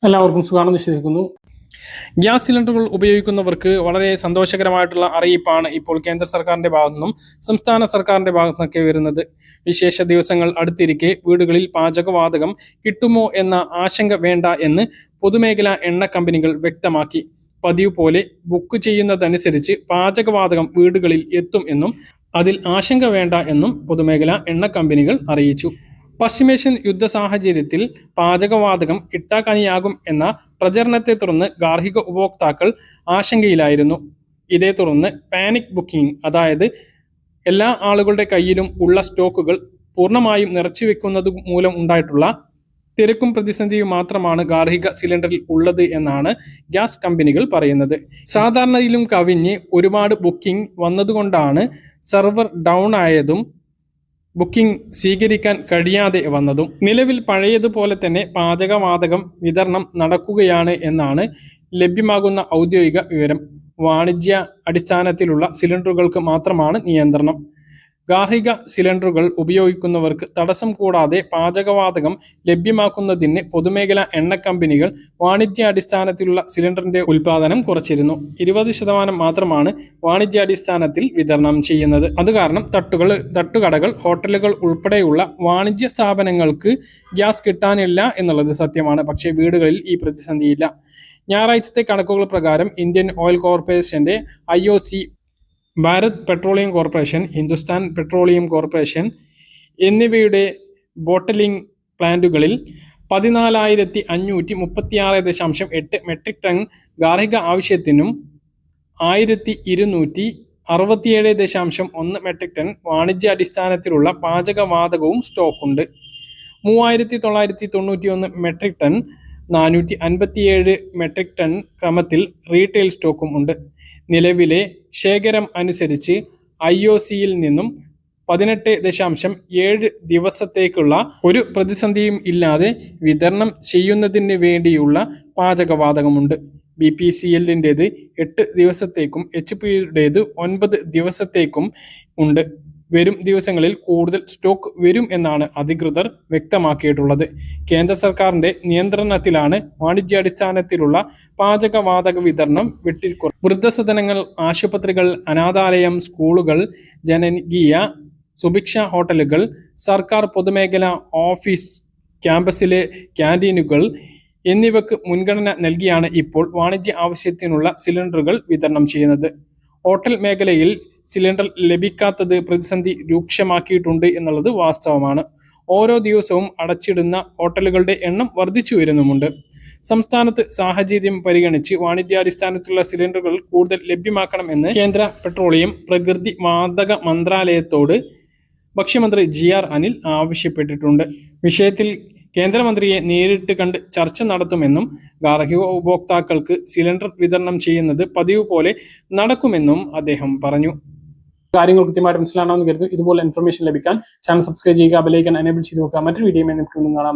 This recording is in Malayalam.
എല്ലാവർക്കും സുഖാണെന്ന് വിശ്വസിക്കുന്നു. ഗ്യാസ് സിലിണ്ടറുകൾ ഉപയോഗിക്കുന്നവർക്ക് വളരെ സന്തോഷകരമായിട്ടുള്ള അറിയിപ്പാണ് ഇപ്പോൾ കേന്ദ്ര സർക്കാരിന്റെ ഭാഗത്തു നിന്നും സംസ്ഥാന സർക്കാരിന്റെ ഭാഗത്തു നിന്നൊക്കെ വരുന്നത്. വിശേഷ ദിവസങ്ങൾ അടുത്തിരിക്കെ വീടുകളിൽ പാചകവാതകം കിട്ടുമോ എന്ന ആശങ്ക വേണ്ട എന്ന് പൊതുമേഖലാ എണ്ണ കമ്പനികൾ വ്യക്തമാക്കി. പതിവ് പോലെ ബുക്ക് ചെയ്യുന്നതനുസരിച്ച് പാചകവാതകം വീടുകളിൽ എത്തും എന്നും അതിൽ ആശങ്ക വേണ്ട എന്നും പൊതുമേഖലാ എണ്ണ കമ്പനികൾ അറിയിച്ചു. പശ്ചിമേഷ്യൻ യുദ്ധ സാഹചര്യത്തിൽ പാചകവാതകം കിട്ടാക്കനിയാകും എന്ന പ്രചരണത്തെ തുടർന്ന് ഗാർഹിക ഉപഭോക്താക്കൾ ആശങ്കയിലായിരുന്നു. ഇതേ തുടർന്ന് പാനിക് ബുക്കിംഗ്, അതായത് എല്ലാ ആളുകളുടെ കയ്യിലും ഉള്ള സ്റ്റോക്കുകൾ പൂർണ്ണമായും നിറച്ചുവെക്കുന്നത് മൂലം ഉണ്ടായിട്ടുള്ള തിരക്കും പ്രതിസന്ധിയും മാത്രമാണ് ഗാർഹിക സിലിണ്ടറിൽ ഉള്ളത് എന്നാണ് ഗ്യാസ് കമ്പനികൾ പറയുന്നത്. സാധാരണയിലും കവിഞ്ഞ് ഒരുപാട് ബുക്കിംഗ് വന്നതുകൊണ്ടാണ് സെർവർ ഡൗൺ ആയതും ബുക്കിംഗ് സ്വീകരിക്കാൻ കഴിയാതെ വന്നതും. നിലവിൽ പഴയതുപോലെ തന്നെ പാചകവാതകം വിതരണം നടക്കുകയാണ് എന്നാണ് ലഭ്യമാകുന്ന ഔദ്യോഗിക വിവരം. വാണിജ്യ അടിസ്ഥാനത്തിലുള്ള സിലിണ്ടറുകൾക്ക് മാത്രമാണ് നിയന്ത്രണം. ഗാർഹിക സിലിണ്ടറുകൾ ഉപയോഗിക്കുന്നവർക്ക് തടസ്സം കൂടാതെ പാചകവാതകം ലഭ്യമാക്കുന്നതിന് പൊതുമേഖലാ എണ്ണ കമ്പനികൾ വാണിജ്യാടിസ്ഥാനത്തിലുള്ള സിലിണ്ടറിന്റെ ഉൽപാദനം കുറച്ചിരുന്നു. 20% മാത്രമാണ് വാണിജ്യാടിസ്ഥാനത്തിൽ വിതരണം ചെയ്യുന്നത്. അതുകാരണം തട്ടുകടകൾ, ഹോട്ടലുകൾ ഉൾപ്പെടെയുള്ള വാണിജ്യ സ്ഥാപനങ്ങൾക്ക് ഗ്യാസ് കിട്ടാനില്ല എന്നുള്ളത് സത്യമാണ്. പക്ഷേ വീടുകളിൽ ഈ പ്രതിസന്ധിയില്ല. ഞായറാഴ്ചത്തെ കണക്കുകൾ പ്രകാരം ഇന്ത്യൻ ഓയിൽ കോർപ്പറേഷന്റെ IOC, Bharat petroleum corporation, Hindustan petroleum corporation എന്നിവയുടെ ബോട്ടലിംഗ് പ്ലാന്റുകളിൽ 14,536.8 മെട്രിക് ടൺ ഗാർഹിക ആവശ്യത്തിനും 1,267.1 മെട്രിക് ടൺ വാണിജ്യാടിസ്ഥാനത്തിലുള്ള പാചകവാതകവും സ്റ്റോക്കുണ്ട്. 3,991 മെട്രിക് ടൺ, 457 മെട്രിക് ടൺ ക്രമത്തിൽ റീറ്റെയിൽ സ്റ്റോക്കും ഉണ്ട്. നിലവിലെ ശേഖരം അനുസരിച്ച് IOCയിൽ നിന്നും 18.7 ദിവസത്തേക്കുള്ള ഒരു പ്രതിസന്ധിയും ഇല്ലാതെ വിതരണം ചെയ്യുന്നതിന് വേണ്ടിയുള്ള പാചകവാതകമുണ്ട്. BPCLൻ്റേത് 8 ദിവസത്തേക്കും HP-യുടേത് 9 ദിവസത്തേക്കും ഉണ്ട്. വരും ദിവസങ്ങളിൽ കൂടുതൽ സ്റ്റോക്ക് വരും എന്നാണ് അധികൃതർ വ്യക്തമാക്കിയിട്ടുള്ളത്. കേന്ദ്ര സർക്കാരിന്റെ നിയന്ത്രണത്തിലാണ് വാണിജ്യാടിസ്ഥാനത്തിലുള്ള പാചകവാതക വിതരണം വെട്ടിക്കുറ. വൃദ്ധസദനങ്ങൾ, ആശുപത്രികൾ, അനാഥാലയം, സ്കൂളുകൾ, ജനകീയ സുഭിക്ഷ ഹോട്ടലുകൾ, സർക്കാർ പൊതുമേഖലാ ഓഫീസ്, ക്യാമ്പസിലെ ക്യാൻറ്റീനുകൾ എന്നിവയ്ക്ക് മുൻഗണന നൽകിയാണ് ഇപ്പോൾ വാണിജ്യ ആവശ്യത്തിനുള്ള സിലിണ്ടറുകൾ വിതരണം ചെയ്യുന്നത്. ഹോട്ടൽ മേഖലയിൽ സിലിണ്ടർ ലഭിക്കാത്തത് പ്രതിസന്ധി രൂക്ഷമാക്കിയിട്ടുണ്ട് എന്നുള്ളത് വാസ്തവമാണ്. ഓരോ ദിവസവും അടച്ചിടുന്ന ഹോട്ടലുകളുടെ എണ്ണം വർദ്ധിച്ചു വരുന്നുമുണ്ട്. സംസ്ഥാനത്ത് സാഹചര്യം പരിഗണിച്ച് വാണിജ്യാടിസ്ഥാനത്തിലുള്ള സിലിണ്ടറുകൾ കൂടുതൽ ലഭ്യമാക്കണമെന്ന് കേന്ദ്ര പെട്രോളിയം പ്രകൃതി വാതക മന്ത്രാലയത്തോട് ഭക്ഷ്യമന്ത്രി GR അനിൽ ആവശ്യപ്പെട്ടിട്ടുണ്ട്. വിഷയത്തിൽ കേന്ദ്രമന്ത്രിയെ നേരിട്ട് കണ്ട് ചർച്ച നടത്തുമെന്നും ഗാർഹിക ഉപഭോക്താക്കൾക്ക് സിലിണ്ടർ വിതരണം ചെയ്യുന്നത് പതിവ് പോലെ നടക്കുമെന്നും അദ്ദേഹം പറഞ്ഞു. കാര്യങ്ങൾ കൃത്യമായിട്ട് മനസ്സിലാണെന്ന് കരുതുന്നു. ഇതുപോലെ ഇൻഫർമേഷൻ ലഭിക്കാൻ ചാനൽ സബ്സ്ക്രൈബ് ചെയ്യുക, ബെൽ ഐക്കൺ എനേബിൾ ചെയ്ത് വെക്കുക. മറ്റൊരു വീഡിയോ കാണാം.